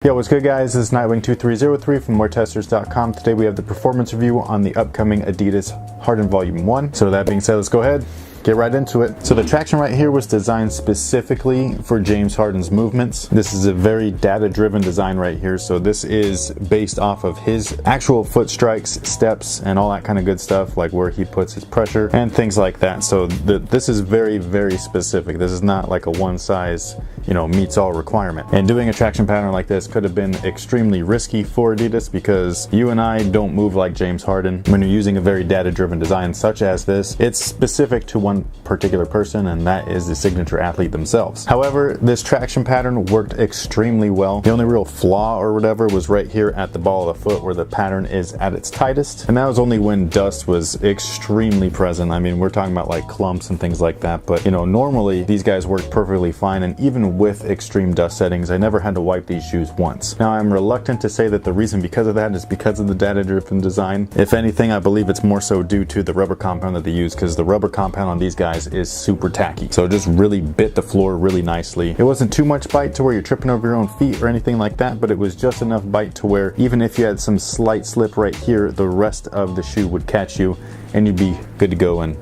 Yo, what's good guys? This is Nightwing2303 from WearTesters.com. Today we have the performance review on the upcoming Adidas Harden Volume 1. So that being said, let's go ahead, get right into it. So the traction right here was designed specifically for James Harden's movements. This is a very data-driven design right here. So this is based off of his actual foot strikes, steps, and all that kind of good stuff, like where he puts his pressure and things like that. So this is very, very specific. This is not like a one size, meets all requirement. And doing a traction pattern like this could have been extremely risky for Adidas because you and I don't move like James Harden. When you're using a very data-driven design such as this, it's specific to one particular person, and that is the signature athlete themselves. However, this traction pattern worked extremely well. The only real flaw or whatever was right here at the ball of the foot where the pattern is at its tightest, and that was only when dust was extremely present. I mean, we're talking about like clumps and things like that, but normally these guys work perfectly fine, and even with extreme dust settings, I never had to wipe these shoes once. Now, I'm reluctant to say that the reason because of that is because of the data-driven design. If anything, I believe it's more so due to the rubber compound that they use, because the rubber compound on these guys is super tacky. So it just really bit the floor really nicely. It wasn't too much bite to where you're tripping over your own feet or anything like that, but it was just enough bite to where even if you had some slight slip right here, the rest of the shoe would catch you and you'd be good to go and,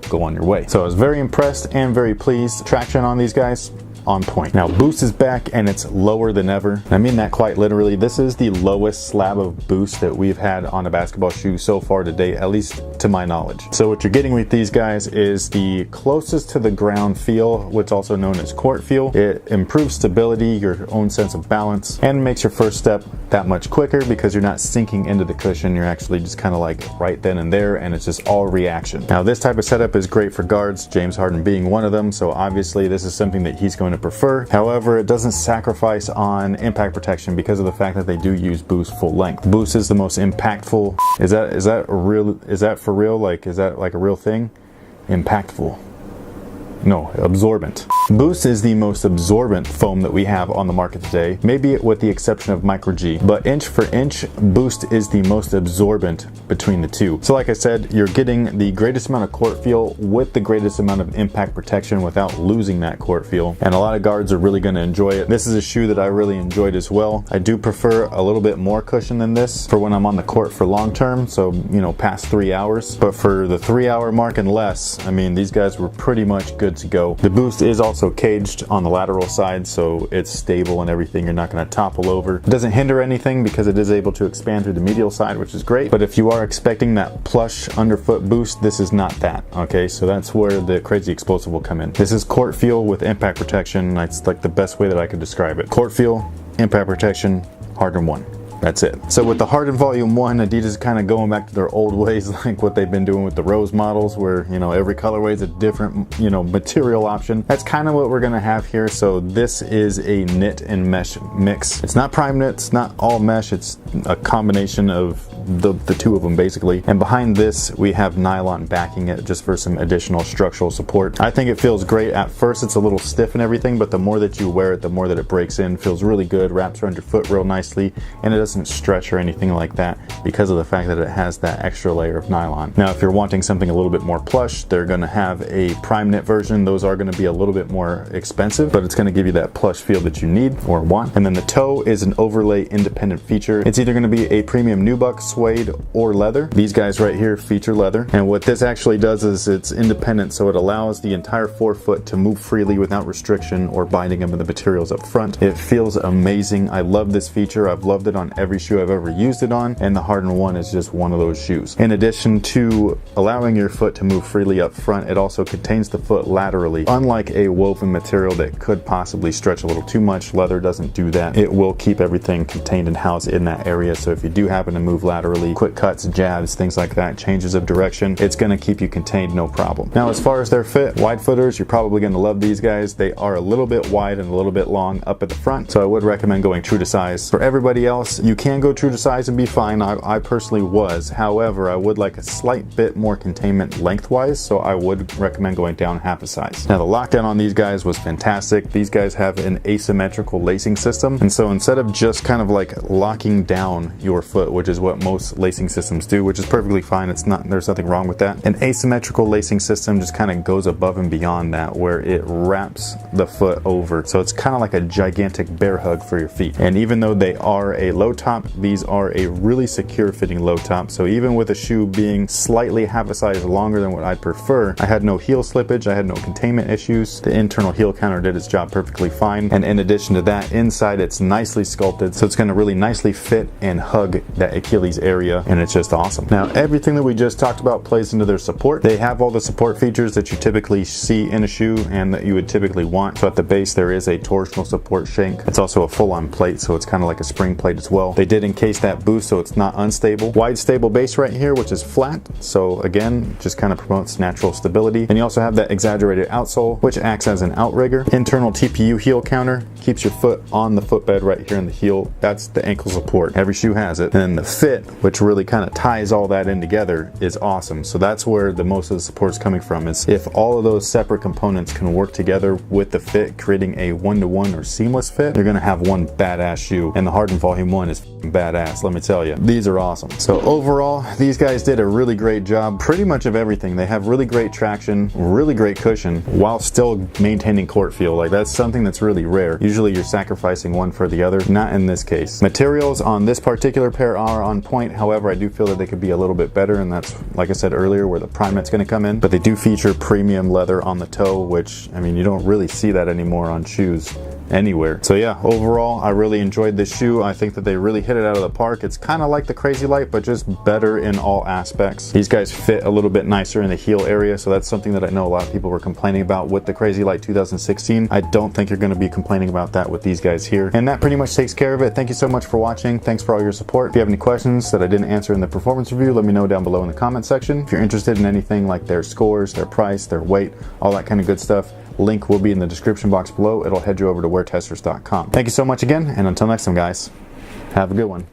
go on your way. So I was very impressed and very pleased. Traction on these guys, on point. Now boost is back and it's lower than ever. I mean that quite literally. This is the lowest slab of boost that we've had on a basketball shoe so far today, at least to my knowledge. So what you're getting with these guys is the closest to the ground feel, what's also known as court feel. It improves stability, your own sense of balance, and makes your first step that much quicker because you're not sinking into the cushion. You're actually just kind of like right then and there, and it's just all reaction. Now this type of setup is great for guards, James Harden being one of them, so obviously this is something that he's going to prefer. However, it doesn't sacrifice on impact protection because of the fact that they do use boost full length. Boost is the most impactful. Is that for real? Like, is that like a real thing? Impactful. No, absorbent. Boost is the most absorbent foam that we have on the market today, maybe with the exception of Micro G, but inch for inch, Boost is the most absorbent between the two. So like I said, you're getting the greatest amount of court feel with the greatest amount of impact protection without losing that court feel, and a lot of guards are really going to enjoy it. This is a shoe that I really enjoyed as well. I do prefer a little bit more cushion than this for when I'm on the court for long term, so past 3 hours, but for the 3 hour mark and less, I mean, these guys were pretty much good to go. The Boost is also caged on the lateral side, so it's stable and everything. You're not going to topple over. It doesn't hinder anything because it is able to expand through the medial side, which is great. But if you are expecting that plush underfoot boost, this is not that. Okay, so that's where the crazy explosive will come in. This is court feel with impact protection. That's like the best way that I could describe it. Court feel, impact protection, Harden 1. That's it. So with the Harden Volume 1, Adidas is kind of going back to their old ways, like what they've been doing with the Rose models, where, every colorway is a different, material option. That's kind of what we're going to have here. So this is a knit and mesh mix. It's not prime knit, it's not all mesh, it's a combination of the two of them basically. And behind this, we have nylon backing it just for some additional structural support. I think it feels great. At first, it's a little stiff and everything, but the more that you wear it, the more that it breaks in. Feels really good, wraps around your foot real nicely, and it doesn't stretch or anything like that because of the fact that it has that extra layer of nylon. Now, if you're wanting something a little bit more plush, they're going to have a prime knit version. Those are going to be a little bit more expensive, but it's going to give you that plush feel that you need or want. And then the toe is an overlay independent feature. It's either going to be a premium nubuck, suede, or leather. These guys right here feature leather, and what this actually does is it's independent, so it allows the entire forefoot to move freely without restriction or binding them in the materials up front. It feels amazing. I love this feature. I've loved it on every shoe I've ever used it on, and the Harden 1 is just one of those shoes. In addition to allowing your foot to move freely up front, it also contains the foot laterally. Unlike a woven material that could possibly stretch a little too much, leather doesn't do that. It will keep everything contained and housed in that area, so if you do happen to move laterally, quick cuts, jabs, things like that, changes of direction, it's going to keep you contained, no problem. Now, as far as their fit, wide footers, you're probably going to love these guys. They are a little bit wide and a little bit long up at the front, so I would recommend going true to size. For everybody else, you can go true to size and be fine. I personally was. However, I would like a slight bit more containment lengthwise, so I would recommend going down half a size. Now, the lockdown on these guys was fantastic. These guys have an asymmetrical lacing system, and so instead of just kind of like locking down your foot, which is what most most lacing systems do, which is perfectly fine. There's nothing wrong with that. An asymmetrical lacing system just kind of goes above and beyond that, where it wraps the foot over. So it's kind of like a gigantic bear hug for your feet. And even though they are a low top, these are a really secure fitting low top. So even with a shoe being slightly half a size longer than what I'd prefer, I had no heel slippage, I had no containment issues. The internal heel counter did its job perfectly fine. And in addition to that, inside it's nicely sculpted, so it's going to really nicely fit and hug that Achilles area, and it's just awesome. Now, everything that we just talked about plays into their support. They have all the support features that you typically see in a shoe and that you would typically want. So at the base there is a torsional support shank. It's also a full-on plate, so it's kind of like a spring plate as well. They did encase that boost so it's not unstable. Wide stable base right here, which is flat, so again, just kind of promotes natural stability. And you also have that exaggerated outsole, which acts as an outrigger. Internal TPU heel counter keeps your foot on the footbed right here in the heel. That's the ankle support. Every shoe has it. And the fit, which really kind of ties all that in together, is awesome. So that's where the most of the support's coming from, is if all of those separate components can work together with the fit, creating a one-to-one or seamless fit, you're gonna have one badass shoe. And the Harden Volume 1 is badass, let me tell you. These are awesome. So overall, these guys did a really great job pretty much of everything. They have really great traction, really great cushion, while still maintaining court feel. Like, that's something that's really rare. Usually you're sacrificing one for the other. Not in this case. Materials on this particular pair are on point. However, I do feel that they could be a little bit better, and that's, like I said earlier, where the Primet's going to come in. But they do feature premium leather on the toe, which, I mean, you don't really see that anymore on shoes anywhere. So yeah, overall, I really enjoyed this shoe. I think that they really hit it out of the park. It's kind of like the Crazy Light, but just better in all aspects. These guys fit a little bit nicer in the heel area, so that's something that I know a lot of people were complaining about with the Crazy Light 2016. I don't think you're going to be complaining about that with these guys here. And that pretty much takes care of it. Thank you so much for watching. Thanks for all your support. If you have any questions that I didn't answer in the performance review, let me know down below in the comment section. If you're interested in anything like their scores, their price, their weight, all that kind of good stuff, link will be in the description box below. It'll head you over to weartesters.com. Thank you so much again, and until next time, guys, have a good one.